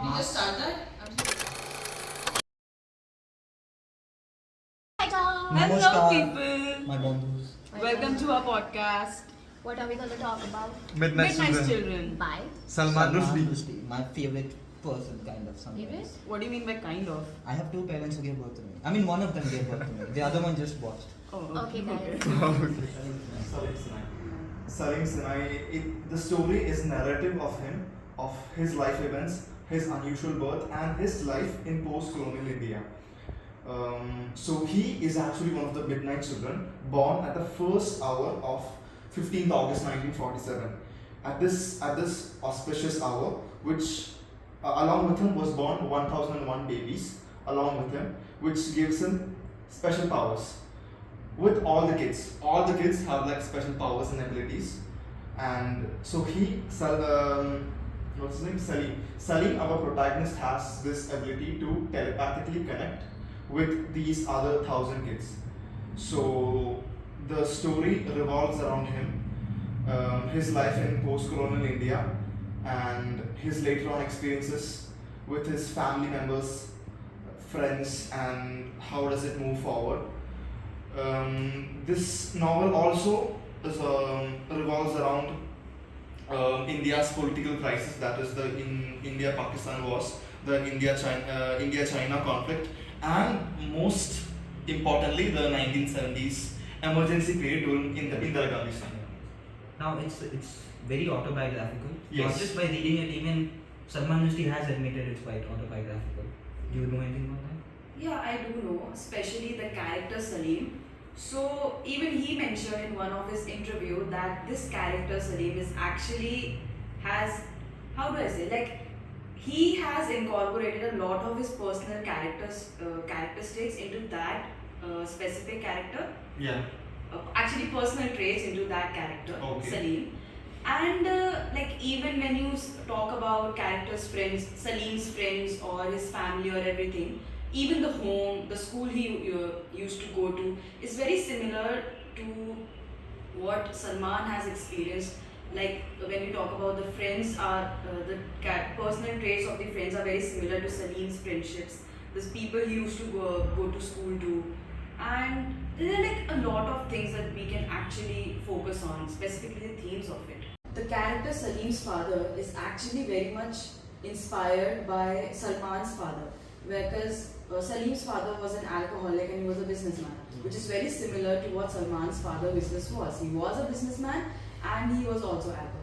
You just start that? Hello, people. My bondus. Welcome to our podcast. What are we going to talk about? Midnight Children. Children. By Salman Rushdie. My favorite person, kind of. favorite? Sometimes. What do you mean by kind of? I have two parents who gave birth to me. I mean, one of them gave birth to me. The other one just watched. Oh, Okay, guys. Salim Sinai. Salim Sinai, the story is narrative of him, of his life events, his unusual birth, and his life in post-colonial India. So he is actually one of the midnight children, born at the first hour of 15th August 1947. At this auspicious hour, which along with him was born 1001 babies along with him, which gives him special powers. With all the kids have like special powers and abilities, and so what's his name? Salim, our protagonist, has this ability to telepathically connect with these other 1,000 kids. So the story revolves around him, his life in post-colonial India, and his later on experiences with his family members, friends, and how does it move forward. This novel also revolves around India's political crisis, that is the India-Pakistan wars, the India-China conflict, and most importantly the 1970s emergency period during Indira Gandhi's time. Now it's very autobiographical. Yes. Not just by reading it, even Salman Rushdie has admitted it's quite autobiographical. Do you know anything about that? Yeah, I do know, especially the character Salim. So even he mentioned in one of his interview that this character Salim is actually has, how do I say, like he has incorporated a lot of his personal characteristics into that specific character. Yeah. Actually personal traits into that character, Okay. Salim. And like even when you talk about characters' friends, Salim's friends or his family or everything, even the home, the school he used to go to is very similar to what Salman has experienced. Like when you talk about the friends are personal traits of the friends are very similar to Salim's friendships. There's people he used to go to school to, and there are like a lot of things that we can actually focus on, specifically the themes of it. The character Salim's father is actually very much inspired by Salman's father, because Salim's father was an alcoholic and he was a businessman, which is very similar to what Salman's father business was. He was a businessman and he was also alcoholic.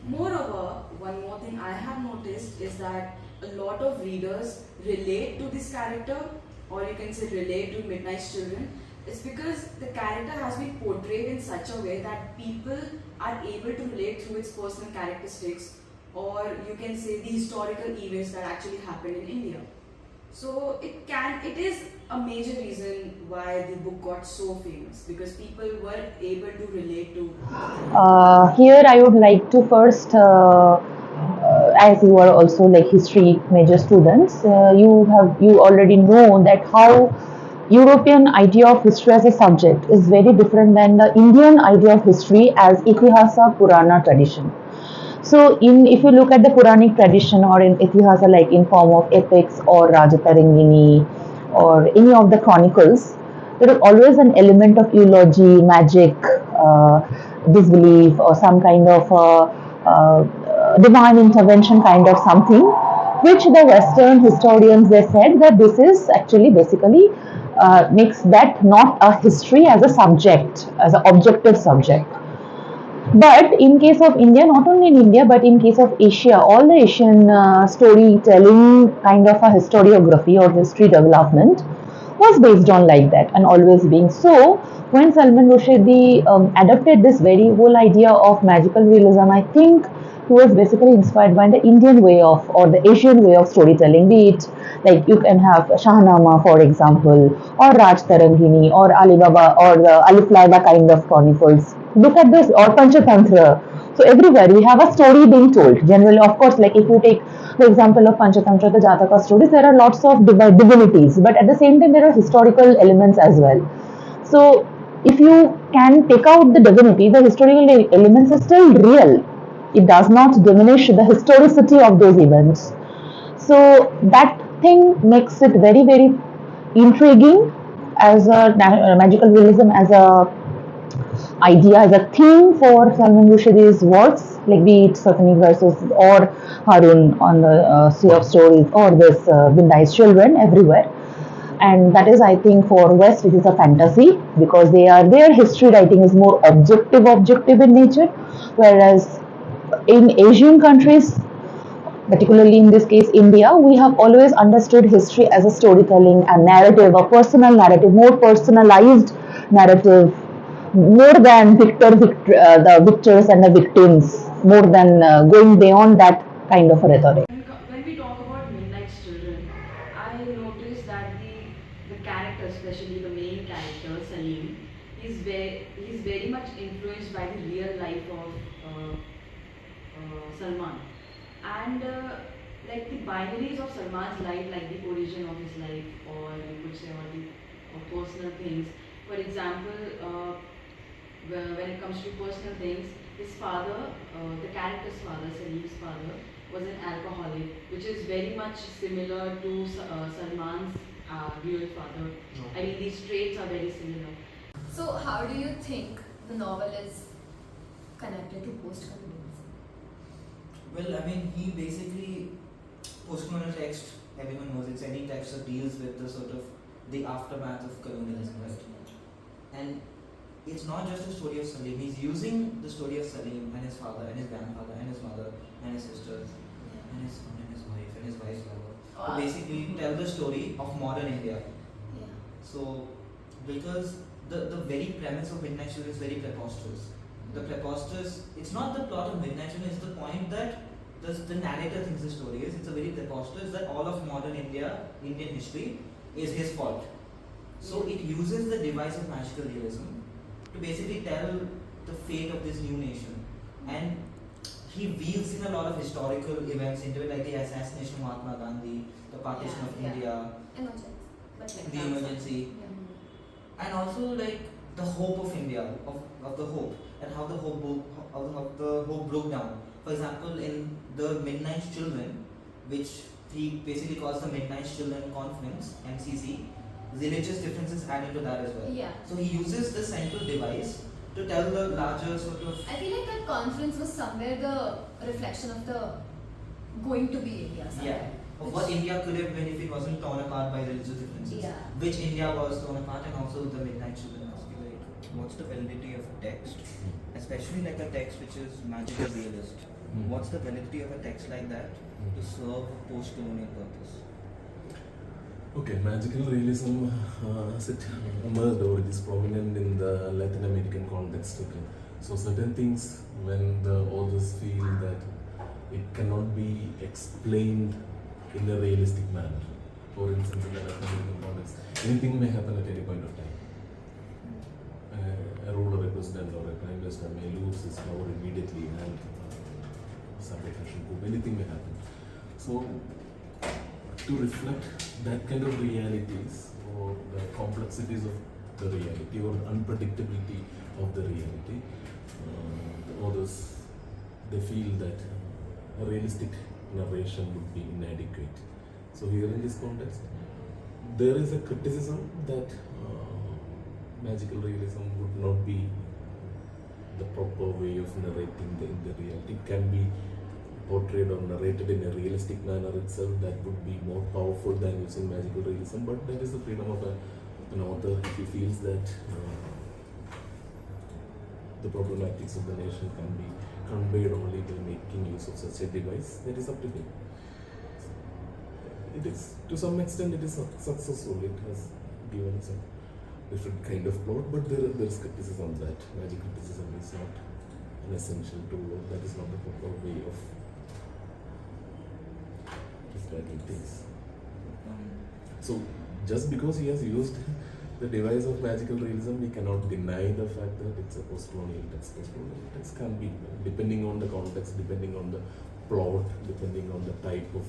Moreover, one more thing I have noticed is that a lot of readers relate to this character, or you can say relate to Midnight Children. It's because the character has been portrayed in such a way that people are able to relate through its personal characteristics, or you can say the historical events that actually happened in India. So it is a major reason why the book got so famous, because people were able to relate to. Here I would like to first, as you are also like history major students, you already know that how European idea of history as a subject is very different than the Indian idea of history as Itihasa Purana tradition. So, if you look at the Puranic tradition or in Itihasa, like in form of epics or Rajatarangini or any of the chronicles, there is always an element of eulogy, magic, disbelief, or some kind of divine intervention kind of something, which the Western historians, they said that this is actually basically makes that not a history as a subject, as an objective subject. But in case of India, not only in India, but in case of Asia, all the Asian storytelling kind of a historiography or history development was based on like that and always being so. When Salman Rushdie adopted this very whole idea of magical realism, I think he was basically inspired by the Indian way of or the Asian way of storytelling, be it like you can have Shahnama, for example, or Raj Tarangini, or Alibaba, or the Alif Laila kind of chronicles. Look at this, or Panchatantra. So everywhere we have a story being told. Generally, of course, like if you take the example of Panchatantra, the Jataka stories, there are lots of divinities, but at the same time there are historical elements as well. So if you can take out the divinity, the historical elements are still real. It does not diminish the historicity of those events. So that thing makes it very, very intriguing as a magical realism, as a idea, as a theme for Salman Rushdi's works, like be it Satanic Verses or Harun on the Sea of Stories or this Bindai's Children everywhere. And that is, I think, for West it is a fantasy because their history writing is more objective in nature, whereas in Asian countries, particularly in this case India, we have always understood history as a storytelling, a narrative, a personal narrative, more personalized narrative, more than the victors and the victims, more than going beyond that kind of a rhetoric. When we talk about Midnight's Children, I noticed that the character, especially the main character Salim, he's very much influenced by the real life of Salman, and like the binaries of Salman's life, like the origin of his life, or you could say all the personal things. For example, when it comes to personal things, his father, the character's father, Salim's father, was an alcoholic, which is very much similar to Salman's real father. I mean, these traits are very similar. So, how do you think the novel is connected to post-colonialism? Well, I mean, he basically, post-colonial text, everyone knows it's any text that deals with the sort of the aftermath of colonialism, right? And it's not just a story of Salim, he's using the story of Salim and his father and his grandfather and his mother and his sisters and his son and his wife and his wife's lover to basically tell the story of modern India. Yeah. So, because the very premise of Midnight Children is very preposterous. The preposterous, it's not the plot of Midnight Children, it's the point that the narrator thinks the story is. It's a very preposterous that all of modern Indian history is his fault. So it uses the device of magical realism to basically tell the fate of this new nation. And he weaves in a lot of historical events into it, like the assassination of Mahatma Gandhi, the partition of India, Emergency. But like the emergency, and also like the hope of India, of the hope, and how the hope broke down. For example, in the Midnight Children, which he basically calls the Midnight Children Conference, MCC, religious differences add into that as well. Yeah. So he uses the central device to tell the larger sort of. I feel like that conference was somewhere the reflection of the going to be India. Somewhere. Of what India could have been if it wasn't torn apart by religious differences. Yeah. Which India was torn apart, and also the Midnight Children ask you, like, what's the validity of a text, especially like a text which is magical realist? What's the validity of a text like that to serve a post-colonial purpose? Okay, magical realism as it emerged or it is prominent in the Latin American context. Okay, so certain things when the authors feel that it cannot be explained in a realistic manner. For instance, in the Latin American context, anything may happen at any point of time. A ruler, a president, or a prime minister may lose his power immediately, and some repression coup, anything may happen. So, to reflect that kind of realities or the complexities of the reality or the unpredictability of the reality, the authors, they feel that a realistic narration would be inadequate. So here in this context, there is a criticism that magical realism would not be the proper way of narrating the reality. It can be portrayed or narrated in a realistic manner itself that would be more powerful than using magical realism, but that is the freedom of an author. If he feels that the problematics of the nation can be conveyed only by making use of such a device, that is up to him. It is, to some extent, it is successful. It has given some different kind of plot, but there is criticism that magical criticism is not an essential tool. That is not the proper way of describing things. So, just because he has used the device of magical realism, we cannot deny the fact that it's a post-colonial text. Post-colonial text can be, depending on the context, depending on the plot, depending on the type of,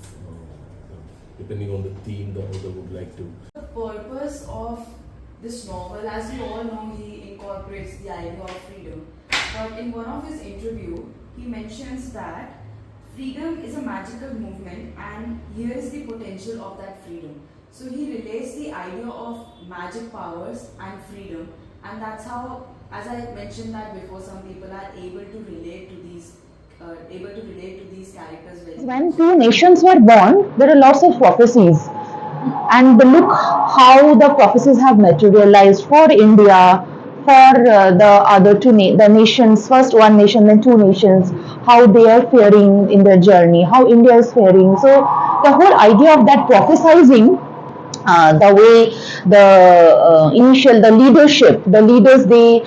depending on the theme the author would like to. The purpose of this novel, as we all know, he incorporates the idea of freedom. But in one of his interview, he mentions that freedom is a magical movement, and here is the potential of that freedom. So he relates the idea of magic powers and freedom, and that's how, as I mentioned that before, some people are able to relate to these characters very well. When two nations were born, there are lots of prophecies. And look how the prophecies have materialized for India, for the other the nations, first one nation, then two nations, how they are faring in their journey, how India is faring. So the whole idea of that prophesizing, the way the leaders, they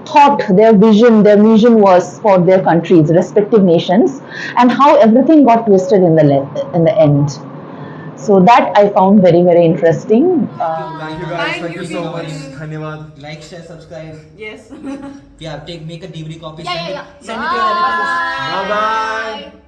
thought their vision was for their countries, respective nations, and how everything got twisted in the end. So that I found very, very interesting. Thank you guys. Thank Thank you you, so much. people. Dhanyawad. Like, share, subscribe. Yes. Yeah, make a DVD copy. Yeah, send yeah, it, yeah. send it to your relatives. Bye bye.